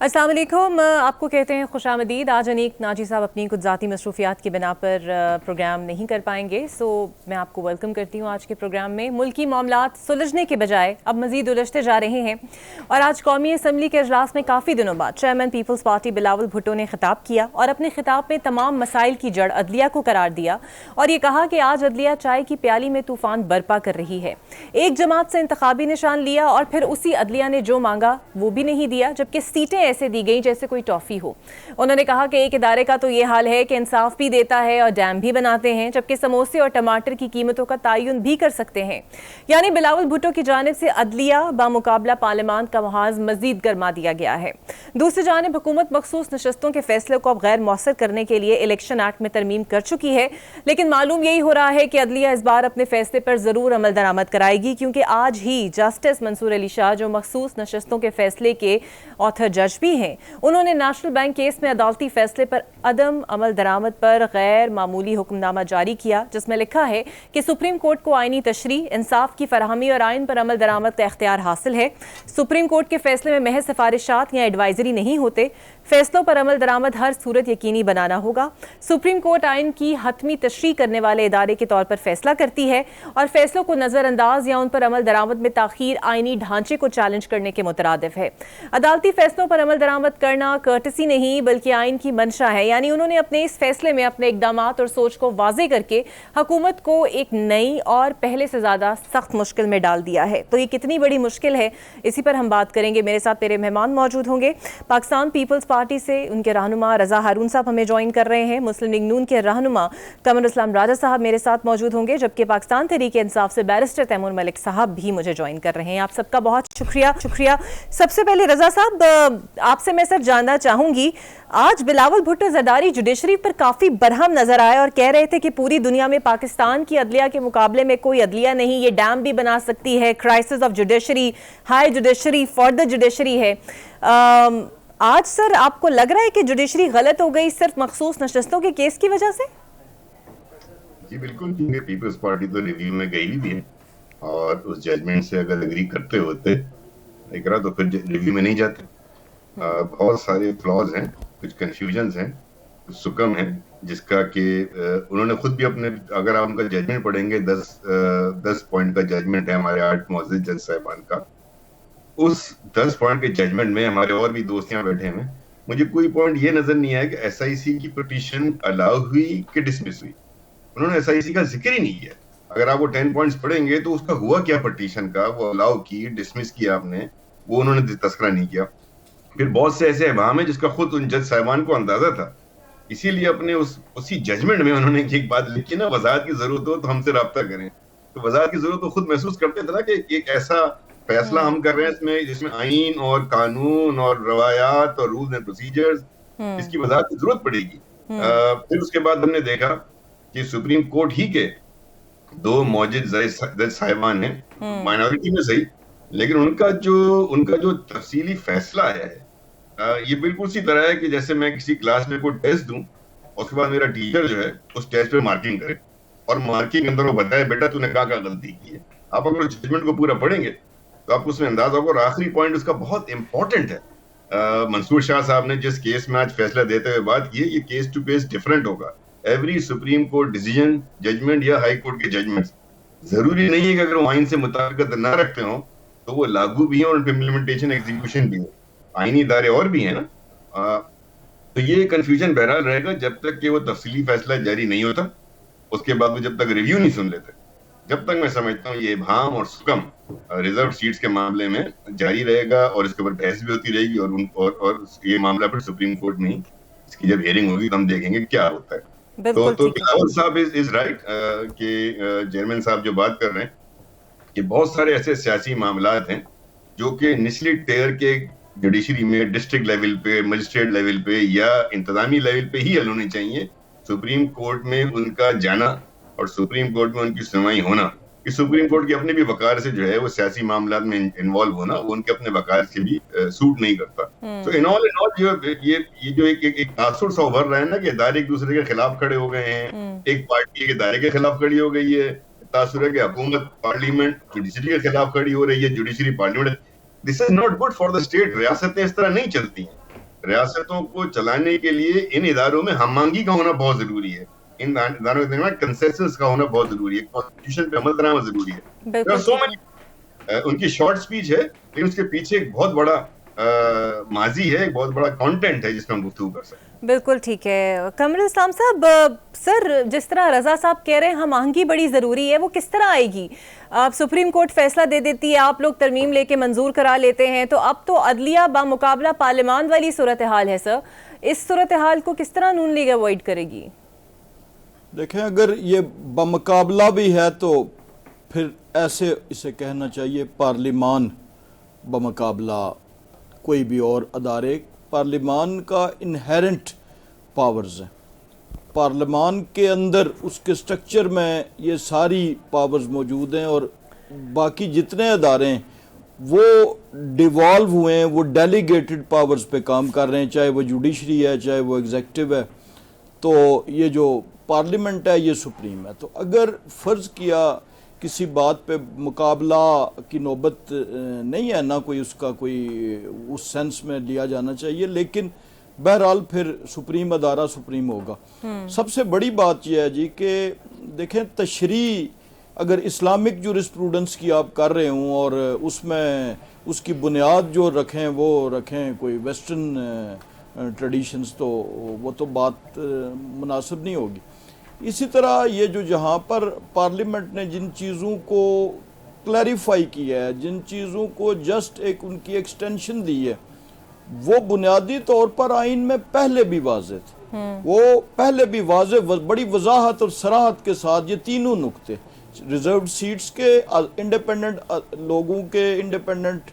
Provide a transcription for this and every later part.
अस्सलाम वालेकुम। आपको कहते हैं खुशामदीद। आज अनीक नाजी साहब अपनी कुछ ज़ाती मसरूफियात की बिना पर प्रोग्राम नहीं कर पाएंगे, सो मैं आपको वेलकम करती हूँ आज के प्रोग्राम में। मुल्की मामलात सुलझने के बजाय अब मज़ीद उलझते जा रहे हैं और आज कौमी असम्बली के अजलास में काफ़ी दिनों बाद chairman Peoples Party Bilawal Bhutto ने खिताब किया और अपने खिताब में तमाम मसाइल की जड़ अदलिया को करार दिया और ये कहा कि आज अदलिया चाय की प्याली में तूफान बर्पा कर रही है। एक जमात से इंतखाबी निशान लिया और फिर उसी अदलिया ने जो मांगा वो भी नहीं दिया, जबकि सीटें ऐसे दी गई जैसे कोई टॉफी हो। उन्होंने कहा कि एक इदारे का तो ये हाल है कि इंसाफ भी देता है और डैम भी बनाते हैं, जबकि समोसे और टमाटर की कीमतों का तयन भी कर सकते हैं। यानी बिलावल भुट्टो की जानिब से अदलिया बामुकाबला पार्लियामान का महाज मजीद गर्मा दिया गया है। दूसरी जानिब हुकूमत मखसूस नशस्तों के फैसले को अब गैर मौसर करने के लिए इलेक्शन एक्ट में तरमीम कर चुकी है, लेकिन मालूम यही हो रहा है कि अदलिया इस बार अपने फैसले पर जरूर अमल दरामद कराएगी, क्योंकि आज ही जस्टिस मंसूर अली शाह, जो मखसूस नशस्तों के फैसले के ऑथर जज भी हैं, उन्होंने नेशनल बैंक केस में अदालती फैसले पर अदम अमल दरामद पर गैर मामूली हुक्मनामा जारी किया, जिसमें लिखा है कि सुप्रीम कोर्ट को आईनी तशरी, इंसाफ की फराहमी और आइन पर अमल दरामद का इख्तियार हासिल है। सुप्रीम कोर्ट के फैसले में महज सिफारिशात या एडवाइजरी नहीं होते, फैसलों पर अमल दरामद हर सूरत यकीनी बनाना होगा। सुप्रीम कोर्ट आइन की हतमी तशरी करने वाले इदारे के तौर पर फैसला करती है और फैसलों को नजरअंदाज या उन पर अमल दरामद में ताखीर आइनी ढांचे को चैलेंज करने के मुतरादिफ है। अदालती फैसलों पर अमल दरामद करना कर्टसी नहीं बल्कि आइन की मंशा है। यानी उन्होंने अपने इस फैसले में अपने इकदामात और सोच को वाजे करके हुकूमत को एक नई और पहले से ज्यादा सख्त मुश्किल में डाल दिया है। तो ये कितनी बड़ी मुश्किल है, इसी पर हम बात करेंगे। मेरे साथ मेरे मेहमान मौजूद होंगे। पाकिस्तान पीपल्स पार्टी से उनके रहनुमा रजा हारून साहब हमें ज्वाइन कर रहे हैं। मुस्लिम लीग नून के रहनुमा कमर इस्लाम राजा साहब मेरे साथ मौजूद होंगे, जबकि पाकिस्तान तहरीक इंसाफ से बैरिस्टर तैमूर मलिक साहब भी मुझे ज्वाइन कर रहे हैं। आप सबका बहुत शुक्रिया। सबसे पहले रजा साहब, आपसे मैं सिर्फ जानना चाहूंगी, आज बिलावल भुट्टो जरदारी जुडिशरी पर काफी बरहम नजर आए और कह रहे थे कि पूरी दुनिया में पाकिस्तान की अदलिया के मुकाबले में कोई अदलिया नहीं, ये डैम भी बना सकती है, crisis of judiciary, high judiciary, further judiciary है। आज सर आपको लग रहा है कि जुडिशरी गलत हो गई सिर्फ मखसूस नशस्तों के केस की वजह से? जी बिल्कुल, क्योंकि पीपल्स पार्टी तो रिव्यू में गई भी है और उस जजमेंट से अगर एग्री करते होते इकरा तो फिर रिव्यू में नहीं जाते। बहुत सारे फ्लॉज हैं, कुछ कंफ्यूजन्स हैं, कुछ सुकम है, जिसका कि उन्होंने खुद भी अपने, अगर आप उनका जजमेंट पढ़ेंगे, 10 पॉइंट का जजमेंट है हमारे 8 मुअज़्ज़िज़ जज साहिबान का। उस 10 पॉइंट के जजमेंट में हमारे और भी दोस्त यहाँ बैठे हैं, मुझे कोई पॉइंट ये नजर नहीं आया कि एसआईसी की पिटीशन अलाउ हुई कि डिसमिस हुई। उन्होंने एसआईसी का जिक्र ही नहीं किया। अगर आप वो 10 पॉइंट्स पढ़ेंगे तो उसका हुआ क्या पिटीशन का, वो अलाउ की, डिसमिस किया आपने, वो उन्होंने तस्करा नहीं किया। फिर बहुत से ऐसे अहवाम है जिसका खुद उन जज साहिबान को अंदाजा था, इसीलिए अपने उसी जजमेंट में उन्होंने एक बात लिखी ना, वजाहत की जरूरत हो तो हमसे राब्ता करें। तो वजाहत की जरूरत तो खुद महसूस करते थे ना कि एक ऐसा फैसला हम कर रहे हैं जिसमें आइन और कानून और रवायात और रूल्स एंड प्रोसीजर्स, इसकी वजाहत की जरूरत पड़ेगी। फिर उसके बाद हमने देखा कि सुप्रीम कोर्ट ही के 2 मौजूद जज साहिबान हैं, माइनॉरिटी में सही, लेकिन उनका जो तफसीली फैसला है, ये बिल्कुल सी तरह है कि जैसे मैं किसी क्लास में कोई टेस्ट दूं, उसके बाद मेरा टीचर जो है उस टेस्ट पे मार्किंग करे और मार्किंग के अंदर वो बताए बेटा तूने क्या गलती की है। आप अगर जजमेंट को पूरा पढ़ेंगे तो आपको उसमें अंदाजा होगा। और आखिरी पॉइंट उसका बहुत इंपॉर्टेंट है। मंसूर शाह साहब ने जिस केस में आज फैसला देते हुए बात की है, ये केस टू केस डिफरेंट होगा। Every Supreme Court decision, judgement या हाई कोर्ट के जजमेंट जरूरी नहीं है कि अगर वो आइन से मुताबिकत न रखते हो तो वो लागू भी है और इम्प्लीमेंटेशन एग्जीक्यूशन भी है। आईनी इदारे और भी है ना। तो ये कंफ्यूजन बहरहाल रहेगा जब तक कि वो तफसीली फैसला जारी नहीं होता। उसके बाद वो जब तक रिव्यू नहीं सुन लेते, जब तक मैं समझता हूँ ये इबहाम और सुकम रिजर्व सीट्स के मामले में जारी रहेगा और इसके ऊपर बहस भी होती रहेगी और ये मामला फिर सुप्रीम कोर्ट में इसकी जब हियरिंग होगी तो हम देखेंगे क्या होता है। तो बिलावल साहब इज राइट कि चेयरमैन साहब जो बात कर रहे हैं कि बहुत सारे ऐसे सियासी मामलात हैं जो कि निचली टेयर के जुडिशरी में, डिस्ट्रिक्ट लेवल पे, मजिस्ट्रेट लेवल पे या इंतजामी लेवल पे ही हल होनी चाहिए। सुप्रीम कोर्ट में उनका जाना और सुप्रीम कोर्ट में उनकी सुनवाई होना, कि सुप्रीम कोर्ट के अपने भी वकार से जो है वो सियासी मामलात में इन्वॉल्व होना, वो उनके अपने वकार से भी सूट नहीं करता। तो इन ऑल ये जो एक तासुर सा उभर रहा है ना कि इदारे एक दूसरे के खिलाफ खड़े हो गए हैं, एक पार्टी एक इदारे के खिलाफ खड़ी हो गई है, तासुर है कि हुकूमत पार्लियामेंट जुडिशरी के खिलाफ खड़ी हो रही है, judiciary parliament. This is not good for the state. रियासतें इस तरह नहीं चलती हैं। रियासतों को चलाने के लिए इन इदारों में हममांगी का होना बहुत जरूरी है, इन इदारों में कंसेंसस का होना बहुत जरूरी है, कॉन्स्टिट्यूशन पे अमल कराना जरूरी है। बिल्कुल सो ठीक है। मैनी, उनकी शॉर्ट स्पीच है लेकिन उसके पीछे एक बहुत बड़ा माजी है, एक बहुत बड़ा कंटेंट है जिसमें हम गुफ्तगू कर सकते हैं। बिल्कुल ठीक है। कमरुल इस्लाम साहब, सर जिस तरह रजा साहब कह रहे हैं हम आहंगी बड़ी ज़रूरी है, वो किस तरह आएगी? आप सुप्रीम कोर्ट फैसला दे देती है, आप लोग तरमीम लेके मंजूर करा लेते हैं, तो अब तो अदलिया बामुकाबला पार्लियामान वाली सूरत हाल है सर। इस सूरत हाल को किस तरह नून लीग अवॉइड करेगी? देखें, अगर ये बामुकाबला भी है तो फिर ऐसे इसे कहना चाहिए पार्लियामान बामुकाबला कोई भी और अदारे। पार्लियामान का इनहेरेंट पावर्स हैं, पार्लियामान के अंदर उसके स्ट्रक्चर में ये सारी पावर्स मौजूद हैं, और बाकी जितने अदारे हैं वो डिवॉल्व हुए हैं, वो डेलीगेटेड पावर्स पे काम कर रहे हैं, चाहे वो जुडिशरी है चाहे वो एग्जेक्टिव है। तो ये जो पार्लियामेंट है ये सुप्रीम है। तो अगर फ़र्ज़ किया किसी बात पे मुकाबला की नौबत नहीं है, ना कोई उसका कोई उस सेंस में लिया जाना चाहिए, लेकिन बहरहाल फिर सुप्रीम अदारा सुप्रीम होगा। सबसे बड़ी बात यह है जी कि देखें, तशरी अगर इस्लामिक जूरिस्प्रूडेंस की आप कर रहे हों और उसमें उसकी बुनियाद जो रखें वो रखें कोई वेस्टर्न ट्रेडिशंस, तो वो तो बात मुनासिब नहीं होगी। इसी तरह ये जो जहाँ पर पार्लियामेंट ने जिन चीज़ों को क्लैरिफाई किया है, जिन चीज़ों को जस्ट एक उनकी एक्सटेंशन दी है, वो बुनियादी तौर पर आइन में पहले भी वाज़े थे। वो पहले भी वाज़े बड़ी वजाहत और सराहत के साथ ये तीनों नुक्ते, रिजर्व्ड सीट्स के, इंडिपेंडेंट लोगों के, इंडिपेंडेंट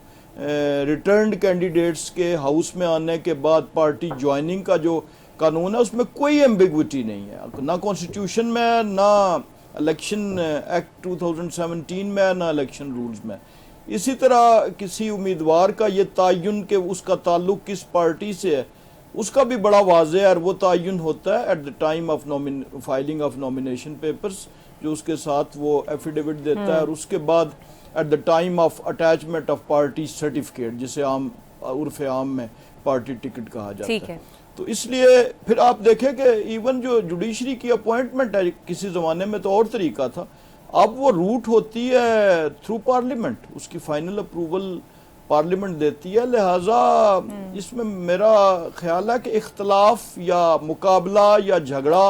रिटर्न्ड कैंडिडेट्स के हाउस में आने के बाद पार्टी ज्वाइनिंग का जो कानून है उसमें कोई एम्बिग्विटी नहीं है, ना कॉन्स्टिट्यूशन में, ना इलेक्शन एक्ट 2017 में, ना इलेक्शन रूल्स में। इसी तरह किसी उम्मीदवार का ये तयन के उसका ताल्लुक किस पार्टी से है उसका भी बड़ा वाज़ेह है, और वो तयन होता है at the time of filing of nomination papers, जो उसके साथ वो एफिडेविट देता है, और उसके बाद at the time of attachment of party certificate, जिसे आम उर्फ आम में पार्टी टिकट कहा जाता है। तो इसलिए फिर आप देखें कि इवन जो जुडिशरी की अपॉइंटमेंट है, किसी ज़माने में तो और तरीका था, अब वो रूट होती है थ्रू पार्लियामेंट, उसकी फाइनल अप्रूवल पार्लियामेंट देती है। लिहाजा इसमें मेरा ख्याल है कि इख्तलाफ या मुकाबला या झगड़ा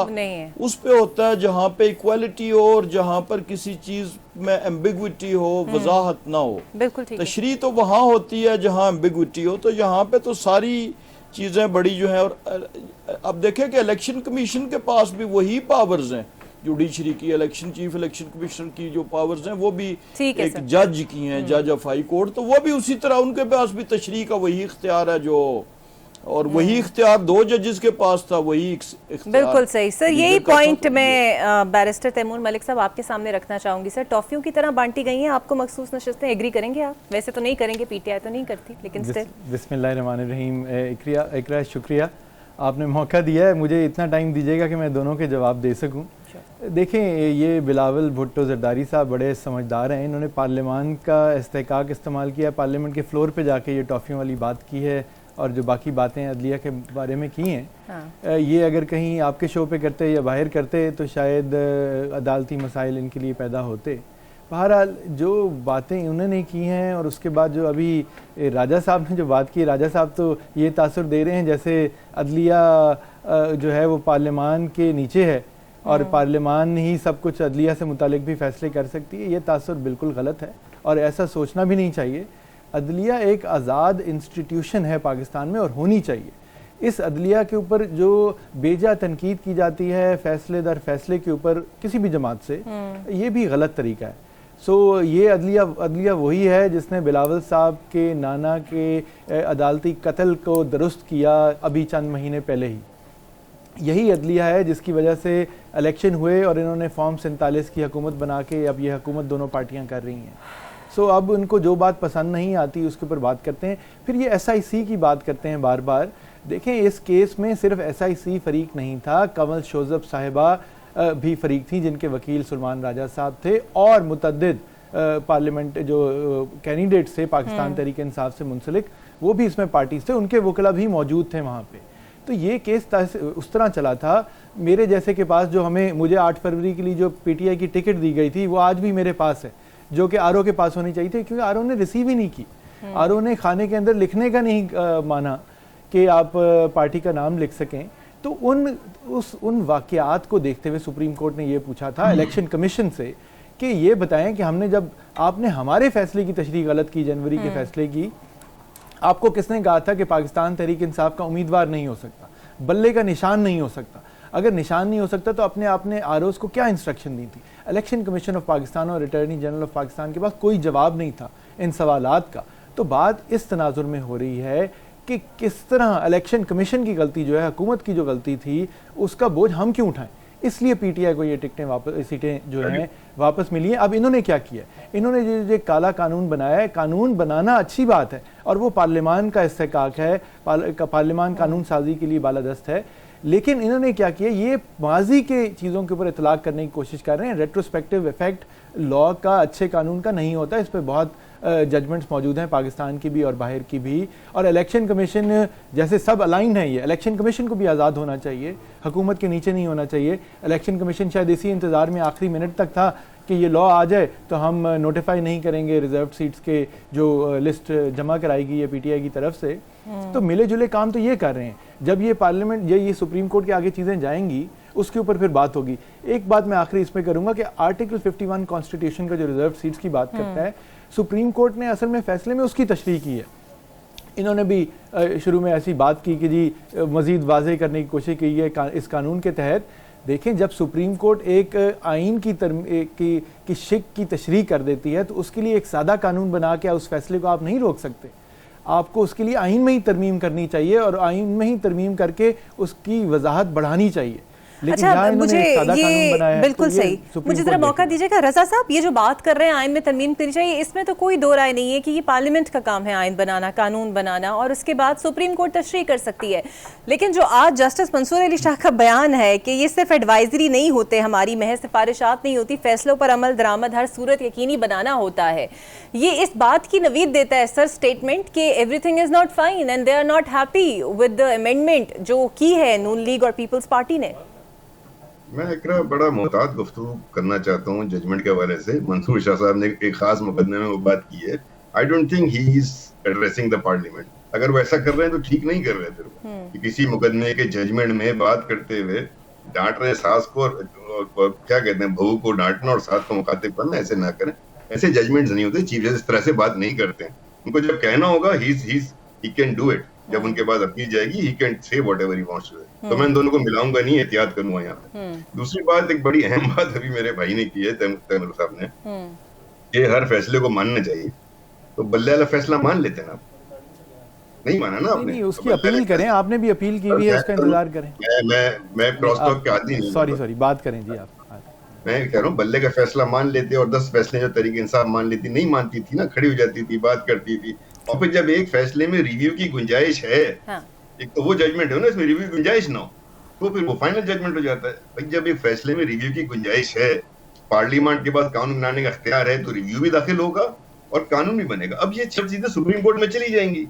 उस पे होता है जहाँ पे इक्वालिटी हो और जहाँ पर किसी चीज़ में एम्बिग्विटी हो, वजाहत ना हो। बिल्कुल ठीक है। तशरीह तो वहाँ होती है जहाँ एम्बिग्विटी हो, तो यहाँ पे तो सारी चीज़ें बड़ी जो हैं। और अब देखें कि इलेक्शन कमीशन के पास भी वही पावर्स हैं, जुडिशरी की, इलेक्शन चीफ इलेक्शन कमिश्नर की जो पावर्स हैं वो भी एक जज की हैं, जज ऑफ हाई कोर्ट, तो वो भी उसी तरह उनके पास भी तशरीह का वही इख्तियार है जो, और वही इख्तियार दो जजेस के पास था, वही इख्तियार। बिल्कुल सही सर, यही पॉइंट मैं बैरिस्टर तैमूर मलिक साहब आपके सामने रखना चाहूंगी। सर, टॉफियों की तरह बांटी गई हैं आपको मखसूस नशिस्तें, एग्री करेंगे आप? वैसे तो नहीं करेंगे, पीटीआई तो नहीं करती, लेकिन बिस्मिल्लाहिर्रहमानिर्रहीम। इकरा शुक्रिया, आपने मौका दिया है, मुझे इतना टाइम दीजिएगा कि मैं दोनों के जवाब दे सकूं। देखें, ये बिलावल भुट्टो जरदारी साहब बड़े समझदार हैं, इन्होंने पार्लियामान का इस्तेकाक इस्तेमाल किया, पार्लियामेंट के फ्लोर पे जाके ये टॉफ़ियों वाली बात की है, और जो बाकी बातें अदलिया के बारे में की हैं, हाँ। ये अगर कहीं आपके शो पे करते या बाहर करते तो शायद अदालती मसाइल इनके लिए पैदा होते। बहरहाल जो बातें उन्होंने की हैं, और उसके बाद जो अभी राजा साहब ने जो बात की, राजा साहब तो ये तासुर दे रहे हैं जैसे अदलिया जो है वो पार्लियामान के नीचे है और पार्लियामान ही सब कुछ अदलिया से मुतालिक भी फैसले कर सकती है। ये तासुर बिल्कुल गलत है और ऐसा सोचना भी नहीं चाहिए। अदलिया एक आज़ाद इंस्टीट्यूशन है पाकिस्तान में और होनी चाहिए। इस अदलिया के ऊपर जो बेजा तनकीद की जाती है फैसले दर फैसले के ऊपर किसी भी जमात से, ये भी गलत तरीका है। ये अदलिया वही है जिसने बिलावल साहब के नाना के अदालती कत्ल को दुरुस्त किया अभी चंद महीने पहले ही। यही अदलिया है जिसकी वजह से इलेक्शन हुए और इन्होंने फॉर्म 47 की हुकूमत बना के अब ये हुकूमत दोनों पार्टियां कर रही हैं। अब उनको जो बात पसंद नहीं आती उसके ऊपर बात करते हैं। फिर ये SIC की बात करते हैं बार बार। देखें, इस केस में सिर्फ SIC फरीक नहीं था, कमल शोजब साहिबा भी फरीक थी जिनके वकील सुलेमान राजा साहब थे, और मुतअद्दिद पार्लियामेंट जो कैंडिडेट्स थे पाकिस्तान तहरीक इंसाफ से मुंसलिक, वो भी इसमें पार्टीज थे, उनके वकला भी मौजूद थे वहाँ पे। तो ये केस उस तरह चला था, मेरे जैसे के पास जो मुझे 8 फरवरी के लिए जो पीटीआई की टिकट दी गई थी वो आज भी मेरे पास है, जो कि आरओ के पास होनी चाहिए थी, क्योंकि आरओ ने रिसीव ही नहीं की। आरओ ने खाने के अंदर लिखने का नहीं माना कि आप पार्टी का नाम लिख सकें। तो उन वाक़यात को देखते हुए सुप्रीम कोर्ट ने ये पूछा था इलेक्शन कमीशन से कि ये बताएं कि हमने जब आपने हमारे फैसले की तशरीह गलत की, जनवरी के फैसले की, आपको किसने कहा था कि पाकिस्तान तहरीक इंसाफ का उम्मीदवार नहीं हो सकता, बल्ले का निशान नहीं हो सकता? अगर निशान नहीं हो सकता तो अपने आपने आरओज को क्या इंस्ट्रक्शन दी थी? इलेक्शन कमीशन ऑफ पाकिस्तान और अटॉर्नी जनरल ऑफ पाकिस्तान के पास कोई जवाब नहीं था इन सवालात का। तो बात इस तनाजुर में हो रही है कि किस तरह इलेक्शन कमीशन की गलती जो है, हुकूमत की जो गलती थी, उसका बोझ हम क्यों उठाएं? इसलिए पीटीआई को ये सीटें जो हैं वापस मिली हैं। अब इन्होंने क्या किया? इन्होंने जो काला कानून बनाया है, कानून बनाना अच्छी बात है और वो पार्लियामान का इस्तेकाक है, पार्लियामान कानून साजी के लिए बालादस्त है, लेकिन इन्होंने क्या किया, ये माजी के चीज़ों के ऊपर इतलाक करने की कोशिश कर रहे हैं। रेट्रोस्पेक्टिव इफेक्ट लॉ का अच्छे कानून का नहीं होता, इस पर बहुत जजमेंट्स मौजूद हैं पाकिस्तान की भी और बाहर की भी। और इलेक्शन कमीशन जैसे सब अलाइन है, ये इलेक्शन कमीशन को भी आज़ाद होना चाहिए, हुकूमत के नीचे नहीं होना चाहिए। इलेक्शन कमीशन शायद इसी इंतज़ार में आखिरी मिनट तक था कि ये लॉ आ जाए तो हम नोटिफाई नहीं करेंगे रिजर्व सीट्स के जो लिस्ट जमा कराई गई है पीटीआई की तरफ से। तो मिले जुले काम तो ये कर रहे हैं। जब ये पार्लियामेंट ये सुप्रीम कोर्ट के आगे चीज़ें जाएंगी उसके ऊपर फिर बात होगी। एक बात मैं आखिरी इसमें करूंगा कि आर्टिकल 51 कॉन्स्टिट्यूशन का जो रिजर्व सीट्स की बात करता है, सुप्रीम कोर्ट ने असल में फैसले में उसकी तशरीह की है। इन्होंने भी शुरू में ऐसी बात की कि जी मज़ीद वाज़े करने की कोशिश की है इस कानून के तहत। देखें, जब सुप्रीम कोर्ट एक आइन की शिक की तशरीह कर देती है तो उसके लिए एक सादा कानून बना के उस फैसले को आप नहीं रोक सकते। आपको उसके लिए आइन में ही तरमीम करनी चाहिए और आइन में ही तरमीम करके उसकी वजाहत बढ़ानी चाहिए। अच्छा, मुझे ये बिल्कुल सही, मुझे जरा मौका दीजिएगा। रजा साहब, ये जो बात कर रहे हैं आइन में तरमीम करनी चाहिए, इसमें तो कोई दो राय नहीं है कि ये पार्लियामेंट का काम है आइन बनाना, कानून बनाना, और उसके बाद सुप्रीम कोर्ट तशरीह कर सकती है। लेकिन जो आज जस्टिस मंसूर अली शाह का बयान है कि ये सिर्फ एडवाइजरी नहीं होते, हमारी महज सिफारिशात नहीं होती, फैसलों पर अमल दरामद हर सूरत यकीनी बनाना होता है, ये इस बात की नवीद देता है सर स्टेटमेंट कि everything is not fine and they are not happy with the amendment जो की है नून लीग और पीपल्स पार्टी ने। मैं एकरा बड़ा मोहतात गुफ्तगू करना चाहता हूँ जजमेंट के हवाले से। मंसूर शाह साहब ने एक खास मुकदमे में वो बात की है। I don't think he is addressing the parliament. अगर वो ऐसा कर रहे हैं तो ठीक नहीं कर रहे थे कि किसी मुकदमे के जजमेंट में बात करते हुए डांट रहे सास को और क्या कहते हैं बहू को डांटना और सास को मुखातिब करना, ऐसे ना करें। ऐसे जजमेंट्स नहीं होते। चीफ जस्टिस इस तरह से बात नहीं करते हैं। उनको जब कहना होगा ही कैन डू इट। जब उनके पास अपील जाएगी he can say whatever he wants to. तो मैं इन दोनों को मिलाऊंगा नहीं, एहतियात करूंगा यहाँ पे। दूसरी बात, एक बड़ी अहम बात अभी मेरे भाई ने की है, तैमूर साहब ने, कि हर फैसले को मानना चाहिए। तो बल्ले वाला फैसला मान लेते ना, नहीं माना ना आपने, नहीं, उसकी अपील करें। आपने भी अपील की हुई है, उसका इंतजार करें। मैं क्रॉस टॉक के आदमी नहीं। सॉरी बात करें जी आप। मैं कह रहा हूँ बल्ले का फैसला मान लेते और 10 फैसले जो तरीके इंसाफ मान लेती, नहीं मानती थी ना, खड़ी हो जाती थी, बात करती थी। और फिर जब एक फैसले में रिव्यू की गुंजाइश है, एक तो वो जजमेंट है ना, इसमें रिव्यू की गुंजाइश ना हो तो फिर वो फाइनल जजमेंट हो जाता है। भाई जब एक फैसले में रिव्यू की गुंजाइश है, पार्लियामेंट के पास कानून बनाने का अख्तियार है, तो रिव्यू भी दाखिल होगा और कानून भी बनेगा। अब ये सब चीजें सुप्रीम कोर्ट में चली जाएंगी,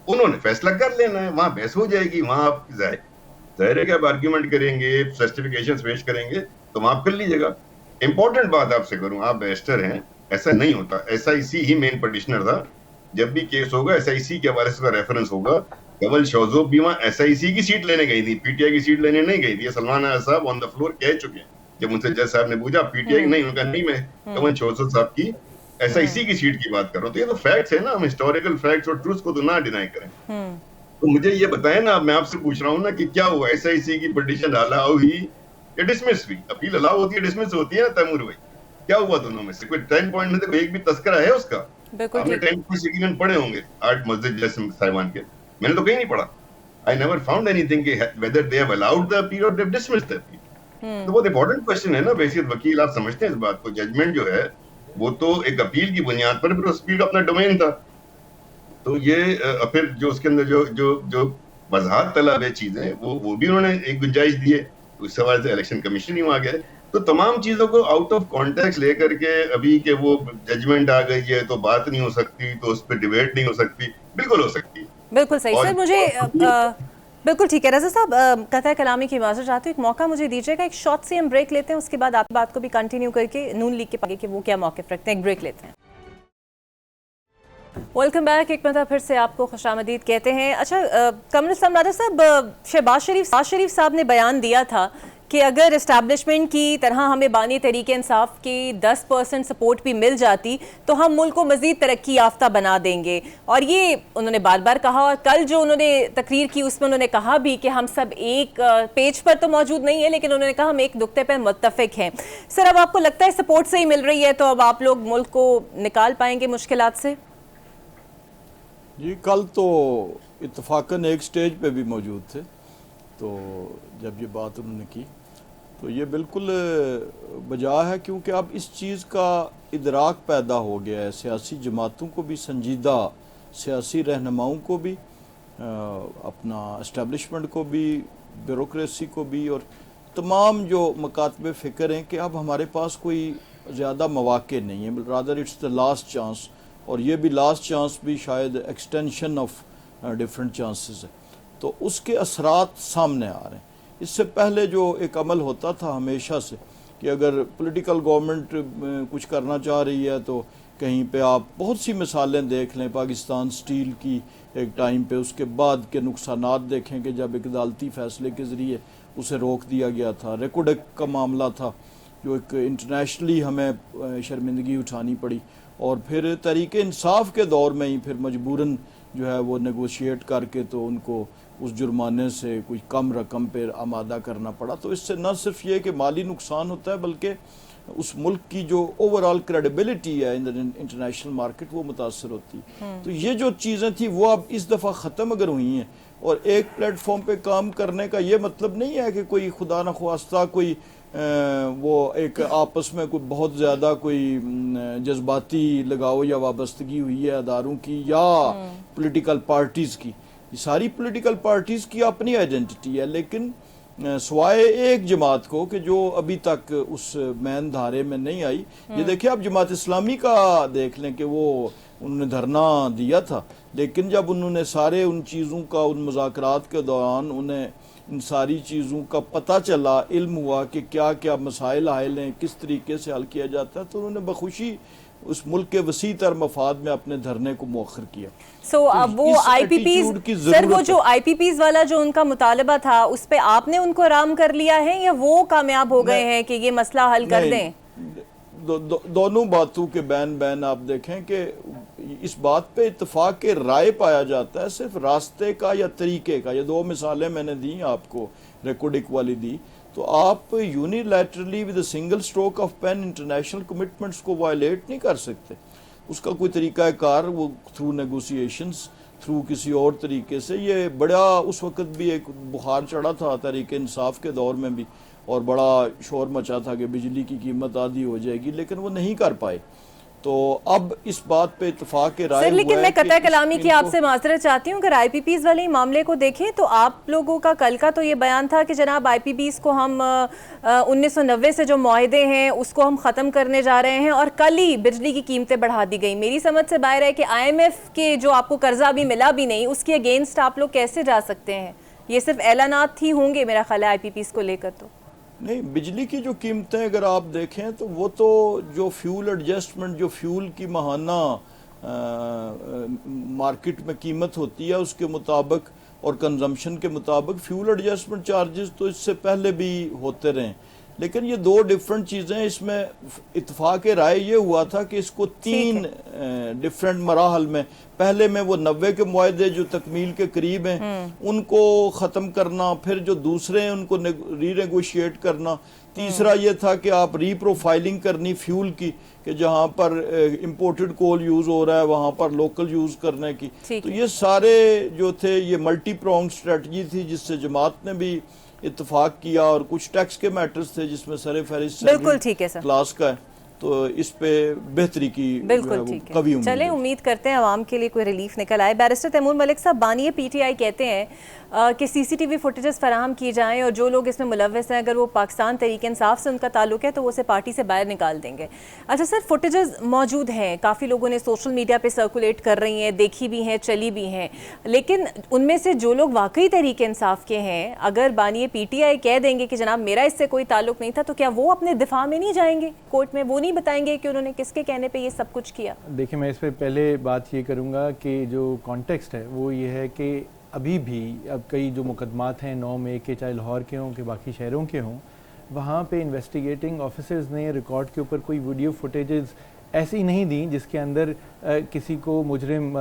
उन्होंने फैसला कर लेना है, वहां बहस हो जाएगी, वहां आप जाहिर है कि आप आर्ग्यूमेंट करेंगे, जस्टिफिकेशंस पेश करेंगे, तो वहां आप कर लीजिएगा। इंपॉर्टेंट बात आपसे करूं, आप बैरिस्टर हैं, ऐसा नहीं होता। एसआईसी ही मेन पटिशनर था। जब भी केस होगा एसआईसी के हवाले से रेफरेंस होगा। कवल शौजोब भी वहां एसआईसी की सीट लेने गई थी, पीटीआई की सीट लेने नहीं गई थी। सलमान साहब ऑन द फ्लोर कह चुके हैं। जब उनसे जज साहब ने पूछा पीटीआई नहीं, उनका नहीं, मैं कवल शौजोब साहब की एसआईसी की सीट की बात कर रहा हूँ। तो ये तो फैक्ट्स है ना, हम हिस्टोरिकल फैक्ट्स और ट्रूथ को तो ना डिनाई करें। तो मुझे ये बताएं ना, मैं आपसे पूछ रहा हूँ ना कि क्या हुआ, एसआईसी की पिटीशन डाला हुई या डिसमिस हुई? अपील अलाउ होती है, डिसमिस होती है ना तैमूर भाई? क्या हुआ दोनों में से? कोई 10 पॉइंट में से एक भी तस्करा है उसका? आपने 10 पॉइंट्स यकीनन पढ़े होंगे 8 मस्जिद जैसे साहिबान के। मैंने तो कहीं नहीं पढ़ा। I never found anything whether they have allowed the appeal or they have dismissed the appeal. तो बहुत इंपॉर्टेंट क्वेश्चन है ना। बेसिक वकील आप समझते हैं इस बात को। जजमेंट जो है वो तो एक अपील की बुनियाद पर, फिर उस अपील का अपना डोमेन था। तो ये फिर जो उसके अंदर जो वजाहत तलब है चीजें, वो भी उन्होंने एक गुंजाइश दी है। उस सवाल से इलेक्शन कमीशन ही वहां गए। तो तमाम चीजों को आउट ऑफ कॉन्टेक्स्ट लेकर के अभी के वो जजमेंट आ गई है तो बात नहीं हो सकती, तो उस पर डिबेट नहीं हो सकती, बिल्कुल हो सकती है। बिल्कुल सही सर। मुझे बिल्कुल ठीक है रजा साहब, कथा कलामी की इजाज़त चाहती हूँ, एक मौका मुझे दीजिएगा, एक शॉर्ट सी हम ब्रेक लेते हैं, उसके बाद आप बात को भी कंटिन्यू करके नून लीग के आगे कि वो क्या मौक़िफ़ रखते हैं, एक ब्रेक लेते हैं। Welcome back. एक मरतबा फिर से आपको खुशामदीद कहते हैं। अच्छा कमर इस्लाम राजा साहब, शहबाज शरीफ साहब ने बयान दिया था कि अगर इस्टेब्लिशमेंट की तरह हमें बानी तहरीक इंसाफ की 10% सपोर्ट भी मिल जाती तो हम मुल्क को मज़ीद तरक्की याफ्ता बना देंगे, और ये उन्होंने बार बार कहा। और कल जो उन्होंने तकरीर की उसमें उन्होंने कहा भी कि हम सब एक पेज पर तो मौजूद नहीं है, लेकिन उन्होंने कहा हम एक नुक्ते पर मुत्तफिक हैं। सर अब आपको लगता है सपोर्ट से ही मिल रही है तो अब आप लोग मुल्क को निकाल पाएंगे मुश्किलात से? जी कल तो इत्तफाकन एक स्टेज पे भी मौजूद थे, तो जब ये बात उन्होंने की तो ये बिल्कुल बजा है, क्योंकि अब इस चीज़ का इदराक पैदा हो गया है सियासी जमातों को भी, संजीदा सियासी रहनुमाओं को भी, अपना इस्टेब्लिशमेंट को भी, ब्यूरोक्रेसी को भी, और तमाम जो मकातबे फ़िक्र हैं कि अब हमारे पास कोई ज़्यादा मौक़े नहीं है, rather it's the last chance, और ये भी लास्ट चांस भी शायद एक्सटेंशन ऑफ डिफरेंट चांसेस है, तो उसके असरात सामने आ रहे हैं। इससे पहले जो एक अमल होता था हमेशा से कि अगर पॉलिटिकल गवर्नमेंट कुछ करना चाह रही है तो कहीं पे आप बहुत सी मिसालें देख लें, पाकिस्तान स्टील की एक टाइम पे, उसके बाद के नुकसानात देखें कि जब एक अदालती फ़ैसले के ज़रिए उसे रोक दिया गया था, रेकोडेक का मामला था जो एक इंटरनेशनली हमें शर्मिंदगी उठानी पड़ी, और फिर तहरीक इंसाफ के दौर में ही फिर मजबूरन जो है वो नेगोशिएट करके तो उनको उस जुर्माने से कुछ कम रकम पर आमादा करना पड़ा। तो इससे न सिर्फ ये कि माली नुकसान होता है बल्कि उस मुल्क की जो ओवरऑल क्रेडिबिलिटी है इन द इंटरनेशनल मार्केट वो मुतासर होती है। तो ये जो चीज़ें थी वो अब इस दफ़ा ख़त्म अगर हुई हैं, और एक प्लेटफॉर्म पे काम करने का ये मतलब नहीं है कि कोई खुदा न ख्वास्ता कोई वो एक आपस में कोई बहुत ज़्यादा कोई जज्बाती लगाव या वाबस्तगी हुई है अदारों की या पॉलिटिकल पार्टीज़ की। सारी पॉलिटिकल पार्टीज़ की अपनी आइडेंटिटी है, लेकिन सवाए एक जमात को कि जो अभी तक उस मैन धारे में नहीं आई। ये देखिए आप जमात इस्लामी का देख लें कि वो उन्होंने धरना दिया था, लेकिन जब उन्होंने सारे उन चीज़ों का उन मुज़ाकरात के दौरान उन्हें इन सारी चीज़ों का पता चला, इल्म हुआ कि क्या क्या मसाइल हायल हैं, किस तरीके से हल किया जाता है, तो उन्होंने बखुशी उस मुल्क के वसी तर मफाद में अपने धरने को मौखर किया। अब वो IPPs सर, वो जो IPPs वाला जो उनका मुतालबा था उस पे आपने उनको आराम कर लिया है या वो कामयाब हो गए हैं कि ये मसला हल कर दें? दोनों बातों के बैन आप देखें कि इस बात पे इत्तेफाक के राय पाया जाता है, सिर्फ रास्ते का या तरीके का। ये दो मिसालें मैंने दी आपको, रेकोडिक वाली दी, तो आप unilaterally with single stroke of pen international commitments को वायलेट नहीं कर सकते। उसका कोई तरीका कार वो थ्रू नेगोशिएशंस, थ्रू किसी और तरीके से। ये बड़ा उस वक्त भी एक बुखार चढ़ा था तहरीक इंसाफ के दौर में भी, और बड़ा शोर मचा था कि बिजली की कीमत आधी हो जाएगी, लेकिन वो नहीं कर पाए। तो अब इस बात पे इत्तेफाक के राय, लेकिन मैं कतई कलामी की आपसे माजरत चाहती हूँ। अगर IPPs वाले मामले को देखें तो आप लोगों का कल का तो ये बयान था कि जनाब IPPs को हम 1990 से जो मुआहदे हैं उसको हम ख़त्म करने जा रहे हैं, और कल ही बिजली की कीमतें बढ़ा दी गई। मेरी समझ से बाहर है कि IMF के जो आपको कर्जा अभी मिला भी नहीं, उसके अगेंस्ट आप लोग कैसे जा सकते हैं? ये सिर्फ ऐलानात ही होंगे मेरा ख्याल है IPPs को लेकर। तो नहीं, बिजली की जो कीमतें अगर आप देखें तो वो तो जो फ्यूल एडजस्टमेंट, जो फ्यूल की माहाना मार्केट में कीमत होती है उसके मुताबिक और कंजम्पशन के मुताबिक फ्यूल एडजस्टमेंट चार्जेस तो इससे पहले भी होते रहे, लेकिन ये दो डिफरेंट चीज़ें। इसमें इत्तेफाक राय ये हुआ था कि इसको 3 डिफरेंट मराहल में, पहले में वो 90 के मुआहदे जो तकमील के करीब हैं उनको ख़त्म करना, फिर जो दूसरे हैं उनको रीनेगोशिएट करना, तीसरा ये था कि आप रीप्रोफाइलिंग करनी फ्यूल की कि जहाँ पर इंपोर्टेड कोल यूज़ हो रहा है वहाँ पर लोकल यूज़ करने की। तो ये सारे जो थे ये मल्टी प्रोंग स्ट्रेटजी थी जिससे जमात ने भी इत्तेफाक किया, और कुछ टैक्स के मैटर्स थे जिसमें सरे फहरिस्त बिल्कुल ठीक है सर क्लास का है। तो इस पे बेहतरी की बिल्कुल ठीक है। कभी उम्मीद चलें, है। उम्मीद करते हैं आवाम के लिए कोई रिलीफ निकल आए। बैरिस्टर तैमूर मलिक साहब, बानी पीटीआई कहते हैं कि सीसीटीवी फुटेजेस फराहम की जाएं और जो लोग इसमें मुलव्वस हैं अगर वो पाकिस्तान तहरीक इंसाफ से उनका ताल्लुक है तो वो उसे पार्टी से बाहर निकाल देंगे। अच्छा सर, फुटेजेस मौजूद हैं, काफ़ी लोगों ने सोशल मीडिया पे सर्कुलेट कर रही हैं, देखी भी हैं, चली भी हैं, लेकिन उनमें से जो लोग वाकई तहरीक इंसाफ के हैं, अगर बानी पीटीआई कह देंगे कि जनाब मेरा इससे कोई ताल्लुक नहीं था, तो क्या वो अपने दिफा में नहीं जाएंगे कोर्ट में? वो नहीं बताएंगे कि उन्होंने किसके कहने पे ये सब कुछ किया? देखिए, मैं इस पर पहले बात ये करूँगा कि जो कॉन्टेक्स्ट है वो ये है कि अभी भी अब कई जो मुकदमात हैं 9 मई के, चाहे लाहौर के हों कि बाकी शहरों के हों, वहाँ पे इन्वेस्टिगेटिंग ऑफिसर्स ने रिकॉर्ड के ऊपर कोई वीडियो फुटेजेस ऐसी नहीं दी जिसके अंदर किसी को मुजरिम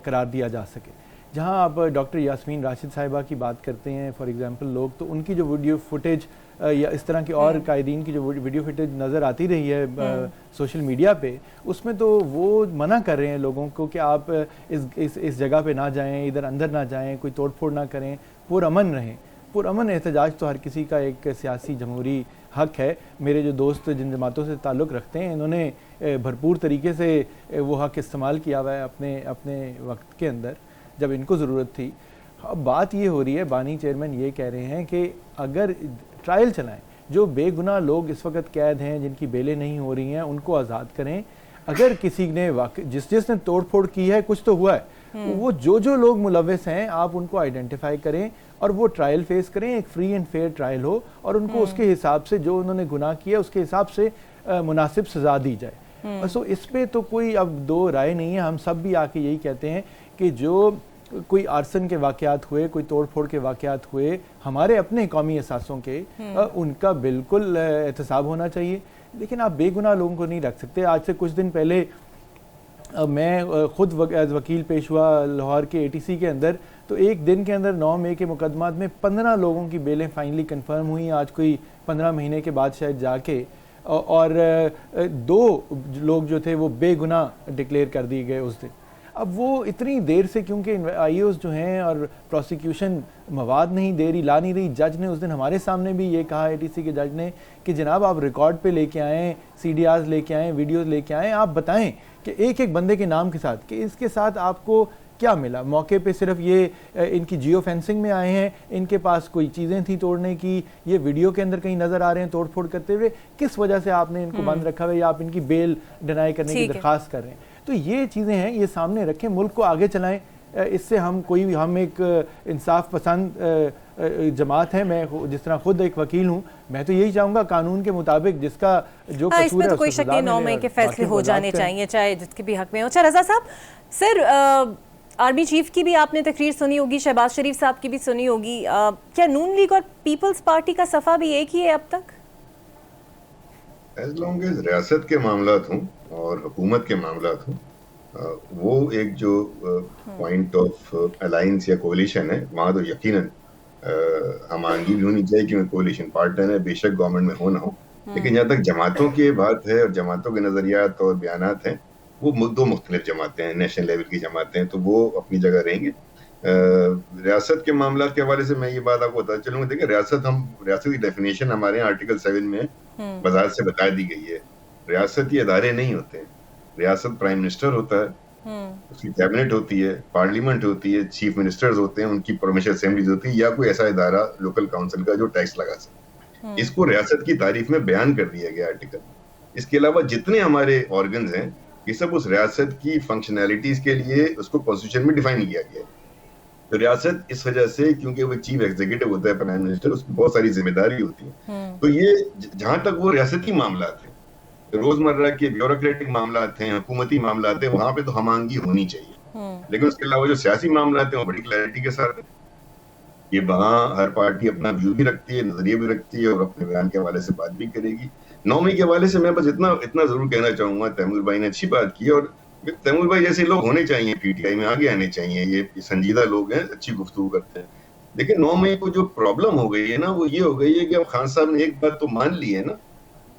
करार दिया जा सके। जहाँ आप डॉक्टर यास्मीन राशिद साहिबा की बात करते हैं फॉर एग्जांपल लोग, तो उनकी जो वीडियो फुटेज या इस तरह की और कायदीन की जो वीडियो फुटेज नज़र आती रही है सोशल मीडिया पे, उसमें तो वो मना कर रहे हैं लोगों को कि आप इस जगह पे ना जाएं, इधर अंदर ना जाएं, कोई तोड़ फोड़ ना करें, पुरअमन रहें। पुरअमन एहतजाज तो हर किसी का एक सियासी जमहूरी हक है। मेरे जो दोस्त जिन जमातों से ताल्लुक़ रखते हैं, इन्होंने भरपूर तरीके से वो हक इस्तेमाल किया हुआ है अपने वक्त के अंदर जब इनको ज़रूरत थी। अब बात ये हो रही है, बानी चेयरमैन ये कह रहे हैं कि अगर ट्रायल चलाएं, जो बेगुनाह लोग इस वक्त कैद हैं, जिनकी बेलें नहीं हो रही हैं, उनको आज़ाद करें। अगर किसी ने जिसने तोड़ फोड़ की है, कुछ तो हुआ है, वो जो लोग मुलव्वस हैं आप उनको आइडेंटिफाई करें और वो ट्रायल फेस करें, एक फ्री एंड फेयर ट्रायल हो और उनको उसके हिसाब से जो उन्होंने गुनाह किया उसके हिसाब से मुनासिब सज़ा दी जाए। सो इस पे तो कोई अब दो राय नहीं है। हम सब भी आके यही कहते हैं कि जो कोई आर्सन के वाक़यात हुए, कोई तोड़ फोड़ के वाक़यात हुए हमारे अपने कौमी असासों के, उनका बिल्कुल एहतसाब होना चाहिए, लेकिन आप बेगुनाह लोगों को नहीं रख सकते। आज से कुछ दिन पहले मैं खुद वकील पेश हुआ लाहौर के ATC के अंदर, तो एक दिन के अंदर 9 मई के मुकदमात में 15 लोगों की बेलें फाइनली कंफर्म हुई, आज कोई 15 महीने के बाद शायद जाके, और 2 लोग जो थे वो बेगुनाह डिक्लेयर कर दिए गए उस दिन। अब वो इतनी देर से, क्योंकि IAOs जो हैं और प्रोसिक्यूशन मवाद नहीं दे रही, ला नहीं रही। जज ने उस दिन हमारे सामने भी ये कहा, ATC के जज ने, कि जनाब आप रिकॉर्ड पे लेके आएँ, CDRs लेके आएँ, वीडियोज़ लेके आएँ, आप बताएं कि एक एक बंदे के नाम के साथ कि इसके साथ आपको क्या मिला। मौके पे सिर्फ ये इनकी जियो फेंसिंग में आए हैं, इनके पास कोई चीज़ें थी तोड़ने की, ये वीडियो के अंदर कहीं नज़र आ रहे हैं तोड़ फोड़ करते हुए, किस वजह से आपने इनको बंद रखा हुआ है या आप इनकी बेल डिनाई करने की दरख्वास्त कर रहे हैं। तो ये चीज़ें हैं, ये सामने रखें, मुल्क को आगे चलाएं। इससे हम एक इंसाफ पसंद जमात है। मैं जिस तरह खुद एक वकील हूँ, मैं तो यही चाहूँगा कानून के मुताबिक जिसका जो कसूर है इसमें तो कोई शक नहीं, 9 मई के फैसले हो जाने चाहिए, चाहे जिसके भी हक में हो। अच्छा रज़ा साहब, सर आर्मी चीफ की भी आपने तकरीर सुनी होगी, शहबाज शरीफ साहब की भी सुनी होगी, क्या नून लीग और पीपल्स पार्टी का सफ़ा भी एक ही है अब तक? एज लॉन्ग एज रियासत के मामलात हों और हुकूमत के मामलात हों, वो एक जो पॉइंट ऑफ अलायंस या कोलिशन है, वहाँ तो यकीनन हमआहंगी भी होनी चाहिए, क्योंकि कोलिशन पार्टनर है, बेशक गवर्नमेंट में हो ना हो। लेकिन जहाँ तक जमातों की बात है और जमातों के नजरियात और बयानात हैं, वो 2 मुख्तलिफ जमातें हैं, नेशनल लेवल की जमातें हैं, तो वो अपनी जगह रहेंगे। रियासत के मामला के हवाले से मैं ये बात आपको बताता चलूंगा। देखिए, रियासत की डेफिनेशन हमारे यहाँ आर्टिकल 7 में वजारत से बता दी गई है। रियासती अदारे नहीं होते हैं। रियासत प्राइम मिनिस्टर होता है, उसकी कैबिनेट होती है, पार्लियामेंट होती है, चीफ मिनिस्टर्स होते हैं, उनकी प्रोविंशियल असेंबलीज होती है, या कोई ऐसा इदारा लोकल काउंसिल का जो टैक्स लगा सके। इसको रियासत की तारीफ में बयान कर दिया गया आर्टिकल। इसके अलावा जितने हमारे ऑर्गन्स हैं, ये सब उस रियासत की फंक्शनैलिटीज के लिए उसको कॉन्स्टिट्यूशन में डिफाइन किया गया है। तो रियासत इस वजह से, क्योंकि वो चीफ एग्जीक्यूटिव होता है, प्राइम मिनिस्टर, उसकी बहुत सारी जिम्मेदारी होती है। तो ये जहां तक वो रियासती मामला थे, रोजमर्रा के ब्यूरोक्रेटिक मामला थे, हुकूमती मामला थे, वहां पे तो हमआहंगी होनी चाहिए। लेकिन उसके अलावा जो सियासी मामला थे, वो बड़ी क्लैरिटी के साथ है। ये वहाँ हर पार्टी अपना व्यू भी रखती है, नजरिया भी रखती है और अपने बयान के हवाले से बात भी करेगी। 9 मई के हवाले से मैं बस इतना जरूर कहना चाहूंगा, तैमूर भाई ने अच्छी बात की, और तैमूर भाई जैसे लोग होने चाहिए, PTI में आगे आने चाहिए। ये संजीदा लोग हैं, अच्छी गुफ्तगू करते हैं। लेकिन 9 मई को जो प्रॉब्लम हो गई है ना, वो ये हो गई है कि अब खान साहब ने एक बात तो मान ली है ना,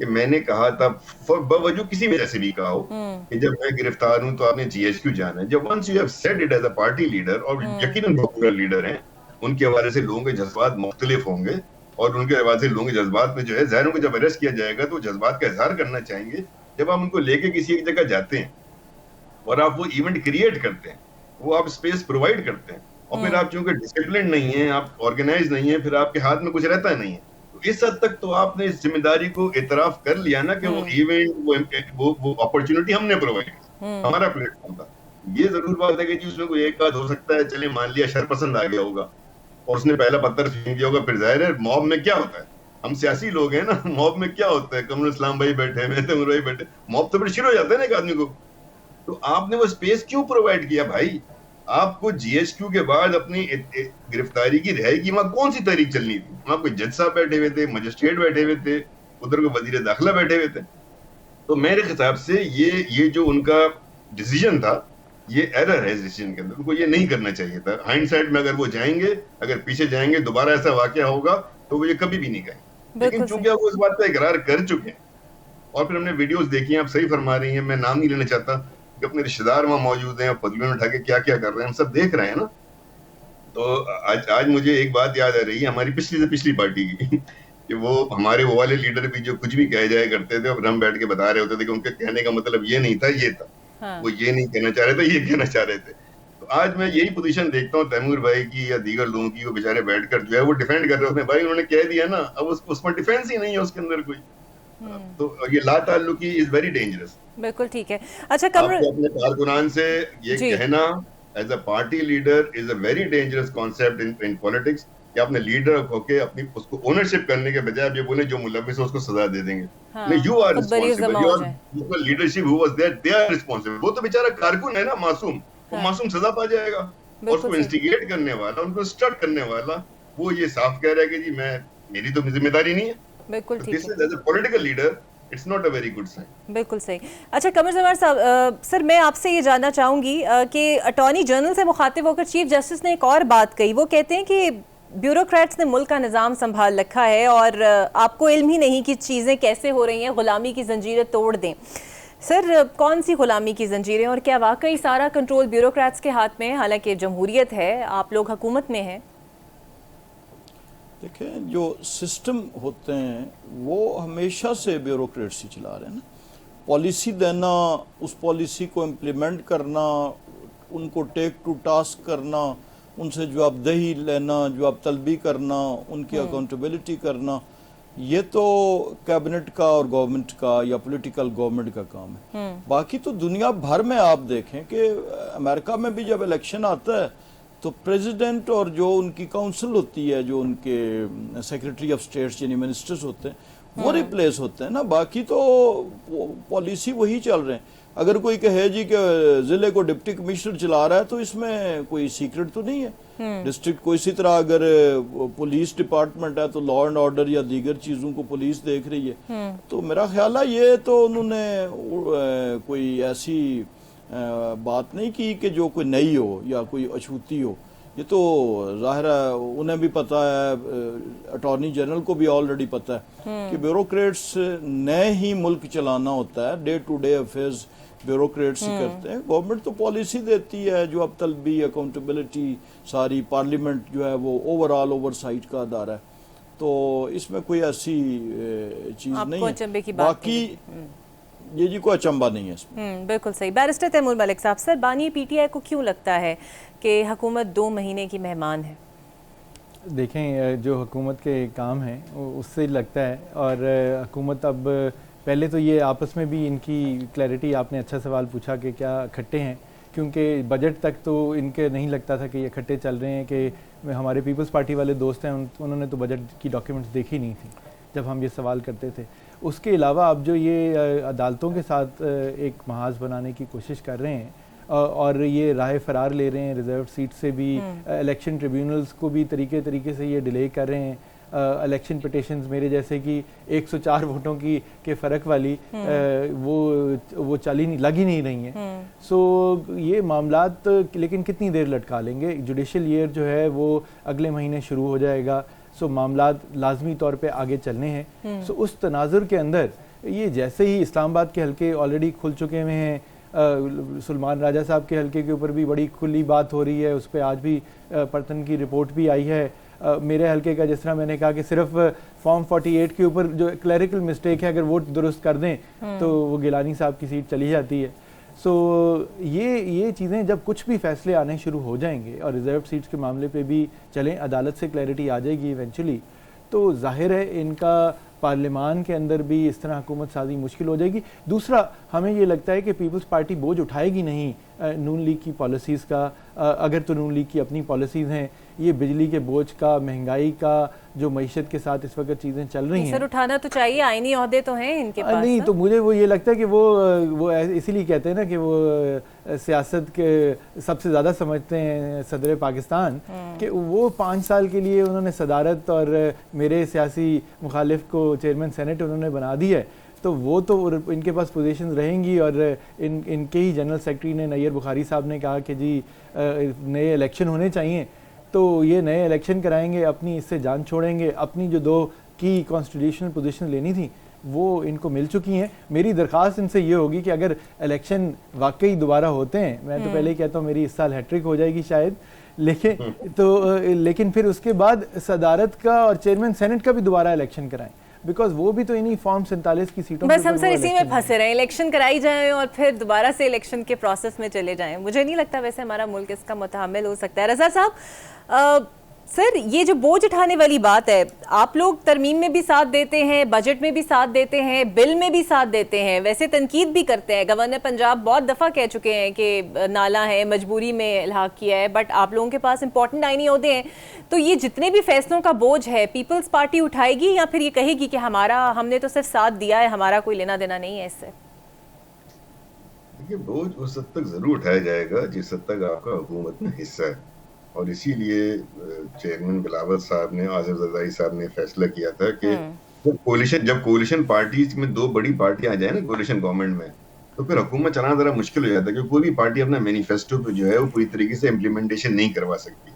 कि मैंने कहा था, बावजूद किसी वजह से भी कहा हो कि जब मैं गिरफ्तार हूं तो आपने GHQ जाना है। जब once you have said it as a party leader, और यकीनन पॉपुलर लीडर हैं, उनके हवाले से लोगों के जज्बात मुख्तलिफ होंगे, और उनके हवाले से लोगों के जज्बात में जो है, ज़ाहिर है, जब अरेस्ट किया जाएगा तो जज्बात का इजहार करना चाहेंगे। जब आप उनको लेके किसी एक जगह जाते हैं और आप वो इवेंट क्रिएट करते हैं, वो आप स्पेस प्रोवाइड करते हैं, और फिर आप चूंकि डिसिप्लिन नहीं है, आप ऑर्गेनाइज नहीं है, फिर आपके हाथ में कुछ रहता नहीं है, तो इस हद तक तो आपने इस जिम्मेदारी को इतराफ कर लिया ना कि वो इवेंट, वो अपॉर्चुनिटी हमने प्रोवाइड की, हमारा प्लेटफॉर्म था। ये जरूर बात है कि जी उसमें कोई एक बात हो सकता है, चले मान लिया शरपसंद आ गया होगा और उसने पहला पत्थर फेंक दिया होगा, फिर जाहिर है मॉब में क्या होता है, हम सियासी लोग हैं ना, मॉब में क्या होता है, कमरुल इस्लाम भाई बैठे हैं, तैमूर भाई बैठे, मॉब तो फिर शुरू हो जाता है ना एक आदमी को। तो आपने वो स्पेस क्यों प्रोवाइड किया भाई? आपको जीएचक्यू के बाद अपनी गिरफ्तारी की, रिहाई की वहां कौन सी तारीख चलनी थी? वहां कोई जज साहब बैठे हुए थे, मजिस्ट्रेट बैठे हुए थे, उधर को वजीर दाखिला बैठे हुए थे। तो मेरे हिसाब से ये जो उनका डिसीजन था, ये एरर है इस डिसीजन के अंदर, उनको ये नहीं करना चाहिए था। हाइंडसाइड में अगर वो जाएंगे, अगर पीछे जाएंगे, दोबारा ऐसा वाकया होगा तो वो ये कभी भी नहीं कहेंगे। लेकिन चूंकि वो इस बात पे इकरार कर चुके हैं और फिर हमने वीडियोस देखी हैं, आप सही फरमा रही हैं, मैं नाम नहीं लेना चाहता कि अपने रिश्तेदार वहां मौजूद हैं, पदवियों उठा के क्या क्या कर रहे हैं, हम सब देख रहे हैं ना। तो आज मुझे एक बात याद आ रही है हमारी पिछली से पिछली पार्टी की कि वो हमारे वो वाले लीडर भी जो कुछ भी कहे जाया करते थे और हम बैठ के बता रहे होते थे कि उनके कहने का मतलब ये नहीं था, ये था। हाँ। वो ये नहीं कहना चाह रहे थे, ये कहना चाह रहे थे। तो आज मैं यही पोजीशन देखता हूँ तैमूर भाई की या दीगर लोगों की, वो बेचारे बैठकर जो है वो डिफेंड कर रहे होते हैं। भाई उन्होंने कह दिया ना, अब उसमें डिफेंस ही नहीं है उसके अंदर कोई। तो ये ला ताल्लुकी इज वेरी डेंजरस। बिल्कुल ठीक है। अच्छा कमरुल, अपने कारकुनान से ये कहना as a party leader is a very dangerous concept in politics, कि आपने लीडर होके अपनी उसको ओनरशिप करने के बजाय आप ये बोले जो मुलविस है उसको सजा दे देंगे। नहीं, you are responsible, your leadership who was there, they are responsible. वो तो बेचारा कारकुन है ना, मासूम, वो मासूम सजा पा जाएगा। और उसको इंस्टिगेट करने वाला, उनको स्टार्ट करने वाला, वो ये साफ कह रहा है कि जी मेरी तो जिम्मेदारी नहीं है। बिल्कुल ठीक है। This is as a political leader, it's not a very good sign. बिल्कुल सही। अच्छा कमर जमार साहब, सर मैं आपसे ये जानना चाहूंगी कि अटॉर्नी जनरल से मुखातिब होकर चीफ जस्टिस ने एक और बात कही। वो कहते हैं कि ब्यूरोक्रेट्स ने मुल्क का निज़ाम संभाल रखा है और आपको इल्म ही नहीं कि चीज़ें कैसे हो रही हैं, गुलामी की जंजीरें तोड़ दें। सर कौन सी गुलामी की जंजीरें, और क्या वाकई सारा कंट्रोल ब्यूरोक्रेट्स के हाथ में है? हालांकि जमहूरियत है, आप लोग हुकूमत में हैं। देखें, जो सिस्टम होते हैं वो हमेशा से ब्यूरोक्रेट्स ही चला रहे हैं ना। पॉलिसी देना, उस पॉलिसी को इम्प्लीमेंट करना, उनको टेक टू टास्क करना, उनसे जवाबदेही लेना, जवाब तलबी करना, उनकी अकाउंटेबिलिटी करना, ये तो कैबिनेट का और गवर्नमेंट का या पॉलिटिकल गवर्नमेंट का काम है। बाकी तो दुनिया भर में आप देखें कि अमेरिका में भी जब इलेक्शन आता है तो प्रेसिडेंट और जो उनकी काउंसिल होती है, जो उनके सेक्रेटरी ऑफ स्टेट्स यानी मिनिस्टर्स होते हैं, वो रिप्लेस होते हैं ना। बाकी तो पॉलिसी वही चल रहे हैं। अगर कोई कहे जी कि जिले को डिप्टी कमिश्नर चला रहा है तो इसमें कोई सीक्रेट तो नहीं है। डिस्ट्रिक्ट को इसी तरह अगर पुलिस डिपार्टमेंट है तो लॉ एंड ऑर्डर या दीगर चीजों को पुलिस देख रही है। तो मेरा ख्याल है ये तो उन्होंने कोई ऐसी बात नहीं की कि जो कोई नई हो या कोई अछूती हो। ये तो जाहिर है उन्हें भी पता है, अटॉर्नी जनरल को भी ऑलरेडी पता है कि ब्यूरोक्रेट्स ने ही मुल्क चलाना होता है। Day to day affairs bureaucrats ही करते हैं। गवर्नमेंट तो पॉलिसी देती है, जो अब तलबी, अकाउंटेबिलिटी, सारी पार्लियामेंट जो है वो ओवरऑल ओवरसाइट का अदारा है। तो इसमें कोई ऐसी चीज नहीं है। बाकी ये जी कोई अचंबा नहीं है इसमें। बिल्कुल सही। बैरिस्टर तैमूर मलिक साहब, सर बानी पीटीआई को क्यों लगता है कि हुकूमत 2 महीने की मेहमान है? देखें, जो हुकूमत के काम हैं उससे लगता है, और हुकूमत अब पहले तो ये आपस में भी इनकी क्लैरिटी, आपने अच्छा सवाल पूछा कि क्या इकट्ठे हैं, क्योंकि बजट तक तो इनके नहीं लगता था कि ये इकट्ठे चल रहे हैं। कि हमारे पीपल्स पार्टी वाले दोस्त हैं उन्होंने तो बजट की डॉक्यूमेंट्स देखी नहीं थी जब हम ये सवाल करते थे। उसके अलावा अब जो ये अदालतों के साथ एक महाज बनाने की कोशिश कर रहे हैं और ये राह फरार ले रहे हैं रिजर्व सीट से भी, इलेक्शन ट्रिब्यूनल्स को भी तरीके से ये डिले कर रहे हैं। इलेक्शन पिटिशंस मेरे जैसे कि 104 वोटों की के फ़र्क वाली वो लग ही नहीं रही हैं। सो ये मामलात लेकिन कितनी देर लटका लेंगे? जुडिशल ईयर जो है वो अगले महीने शुरू हो जाएगा। सो मामलात लाजमी तौर पे आगे चलने हैं। सो उस तनाजुर के अंदर ये जैसे ही इस्लामाबाद के हल्के ऑलरेडी खुल चुके हुए हैं, सुलेमान राजा साहब के हल्के के ऊपर भी बड़ी खुली बात हो रही है, उस पर आज भी पर्तन की रिपोर्ट भी आई है। मेरे हल्के का जिस तरह मैंने कहा कि सिर्फ फॉर्म 48 के ऊपर जो क्लरिकल मिस्टेक है अगर वोट दुरुस्त कर दें तो वो गिलानी साहब की सीट चली जाती है। सो ये चीज़ें जब कुछ भी फैसले आने शुरू हो जाएंगे और रिजर्व सीट्स के मामले पे भी चलें, अदालत से क्लैरिटी आ जाएगी इवेंचुअली, तो जाहिर है इनका पार्लियामान के अंदर भी इस तरह हुकूमत साजी मुश्किल हो जाएगी। दूसरा, हमें ये लगता है कि पीपल्स पार्टी बोझ उठाएगी नहीं नून लीग की पॉलिसीज़ का। अगर तो नून लीग की अपनी पॉलिसीज़ हैं, ये बिजली के बोझ का, महंगाई का, जो मईशत के साथ इस वक्त चीज़ें चल रही हैं, सर उठाना तो चाहिए, आईनी ओहदे तो हैं इनके पास। नहीं तो मुझे वो ये लगता है कि वो इसीलिए कहते हैं ना कि वो सियासत के सबसे ज़्यादा समझते हैं सदर पाकिस्तान, कि वो 5 साल के लिए उन्होंने सदारत और मेरे सियासी मुखालिफ को चेयरमैन सेनेट उन्होंने बना दी है, तो वो तो इनके पास पोजीशंस रहेंगी। और इनके ही जनरल सेक्रेटरी ने नैयर बुखारी साहब ने कहा कि जी नए इलेक्शन होने चाहिए, तो ये नए इलेक्शन कराएंगे, अपनी इससे जान छोड़ेंगे। अपनी जो 2 की कॉन्स्टिट्यूशनल पोजीशन लेनी थी वो इनको मिल चुकी हैं। मेरी दरख्वास्त इनसे ये होगी कि अगर इलेक्शन वाकई दोबारा होते हैं, मैं तो पहले ही कहता हूँ मेरी इस साल हैट्रिक हो जाएगी शायद, लेकिन फिर उसके बाद सदारत का और चेयरमैन सेनेट का भी दोबारा इलेक्शन कराएं, बिकॉज वो भी तो इन्हीं फॉर्म 47 की सीटों बस हम सर इसी में फंसे रहे, इलेक्शन कराई जाए और फिर दोबारा से इलेक्शन के प्रोसेस में चले जाएं। मुझे नहीं लगता वैसे हमारा मुल्क इसका मुतहम्मिल हो सकता है। रज़ा साहब, सर ये जो बोझ उठाने वाली बात है, आप लोग तरमीम में भी साथ देते हैं, बजट में भी साथ देते हैं, बिल में भी साथ देते हैं, वैसे तनकीद भी करते हैं। गवर्नर पंजाब बहुत दफ़ा कह चुके हैं कि नाला है, मजबूरी में इल्हाक किया है, बट आप लोगों के पास इंपॉर्टेंट आईनी ओहदे हैं। तो ये जितने भी फैसलों का बोझ है पीपल्स पार्टी उठाएगी या फिर ये कहेगी कि हमने तो सिर्फ साथ दिया है, हमारा कोई लेना देना नहीं है इससे? देखिए, बोझ उस हद तक जरूर उठाया जाएगा जिस हद तक आपका हुकूमत में हिस्सा है, और इसीलिए चेयरमैन बिलावल साहब ने, आसिफ जरदारी साहब ने फैसला किया था कि जब कोलिशन पार्टीज में 2 बड़ी पार्टियां आ जाए ना कोलिशन गवर्नमेंट में, तो फिर हुकूमत चलाना जरा मुश्किल हो जाता है, क्योंकि कोई भी पार्टी अपना मैनिफेस्टो पे जो है वो पूरी तरीके से इम्प्लीमेंटेशन नहीं करवा सकती।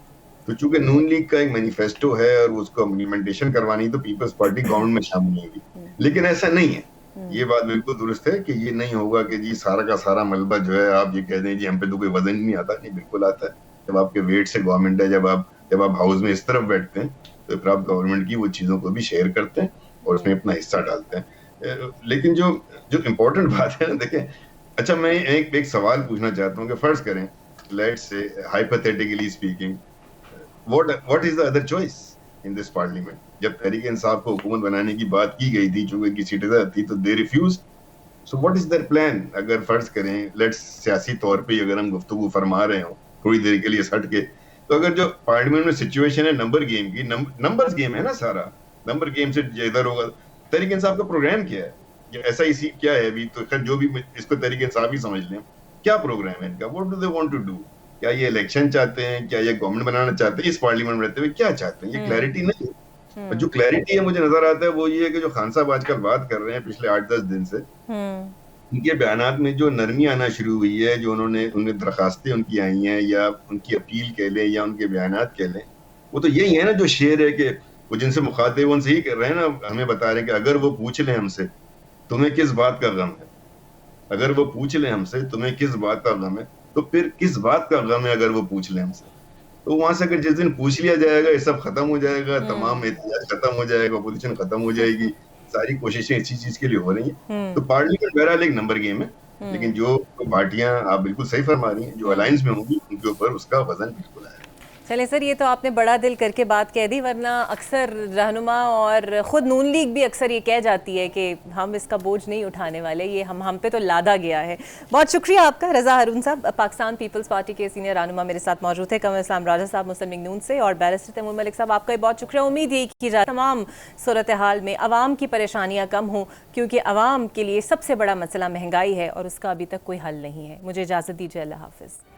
तो चूंकि नून लीग का एक मैनिफेस्टो है और उसको इम्प्लीमेंटेशन करवानी, तो पीपल्स पार्टी गवर्नमेंट में शामिल होगी, लेकिन ऐसा नहीं है। ये बात बिल्कुल दुरुस्त है कि ये नहीं होगा कि जी सारा का सारा मलबा जो है आप ये कह दें जी हम पे तो कोई वजन ही नहीं आता। नहीं, बिल्कुल आता है। जब आपके वेट से गवर्नमेंट है, जब आप हाउस में इस तरफ बैठते हैं, तो फिर आप गवर्नमेंट की वो चीजों को भी शेयर करते हैं और उसमें अपना हिस्सा डालते हैं। लेकिन जो इम्पोर्टेंट बात है ना, देखें, अच्छा मैं एक सवाल पूछना चाहता हूँ कि फर्ज करें, let's say hypothetically speaking, what is the other choice in this parliament? जब तहरीक इंसाफ को हुकूमत बनाने की बात की गई थी, चूंकि की सीटें थी, तो they refuse. So what is their plan? अगर फर्ज करें, लेट्स सियासी तौर पे अगर हम गुफ्तगू फरमा रहे हो थोड़ी देर के लिए हट के, तो अगर जो पार्लियामेंट में सिचुएशन है नंबर गेम की, नंबर्स गेम है ना, सारा नंबर गेम से इधर होगा। तहरीक इंसाफ का प्रोग्राम क्या है, ऐसा इसी क्या है अभी, तो खैर जो भी इसको तहरीक इंसाफ ही समझ लें, क्या प्रोग्राम है इनका, what do they want to do? क्या ये इलेक्शन चाहते हैं, क्या ये गवर्नमेंट बनाना चाहते हैं, इस पार्लियामेंट में रहते हुए क्या चाहते हैं? ये क्लैरिटी नहीं है। और जो क्लैरिटी है मुझे नजर आता है वो ये है कि जो खान साहब आजकल बात कर रहे हैं पिछले 8-10 दिन से, उनके बयानात में जो नरमी आना शुरू हुई है, जो उन्हें दरखास्तें उनकी आई हैं या उनकी अपील कह लें या उनके बयानात कह लें, वो तो यही है ना जो शेर है कि वो जिनसे मुखातिब उनसे ही कर रहे हैं ना, हमें बता रहे हैं कि अगर वो पूछ लें हमसे तुम्हें किस बात का गम है, अगर वो पूछ लें हमसे तुम्हें किस बात का गम है, तो फिर किस बात का गम है अगर वो पूछ लें हमसे? तो वहां से अगर जिस दिन पूछ लिया जाएगा, ये सब खत्म हो जाएगा, तमाम एहतियाज खत्म हो जाएगा, अपोजिशन खत्म हो जाएगी, सारी कोशिशें इसी चीज के लिए हो रही हैं। तो पार्लियामेंट बहरहाल एक नंबर गेम है, लेकिन जो पार्टियां, आप बिल्कुल सही फरमा रही हैं, जो अलायंस में होंगी उनके ऊपर उसका वजन बिल्कुल है। चले सर, ये तो आपने बड़ा दिल करके बात कह दी, वरना अक्सर रहनुमा और ख़ुद नून लीग भी अक्सर ये कह जाती है कि हम इसका बोझ नहीं उठाने वाले, ये हम पे तो लादा गया है। बहुत शुक्रिया आपका रज़ा हारून साहब, पाकिस्तान पीपल्स पार्टी के सीनियर रहनुमा मेरे साथ मौजूद थे। कमर इस्लाम राजा साहब मुस्लिम लीग नून से, और बैरिस्टर तैमूर मलिक साहब, आपका बहुत शुक्रिया। उम्मीद है कि तमाम सूरत हाल में आवाम की परेशानियाँ कम हों, क्योंकि आवाम के लिए सबसे बड़ा मसला महंगाई है और उसका अभी तक कोई हल नहीं है। मुझे इजाज़त दीजिए, अल्लाह हाफ़िज़।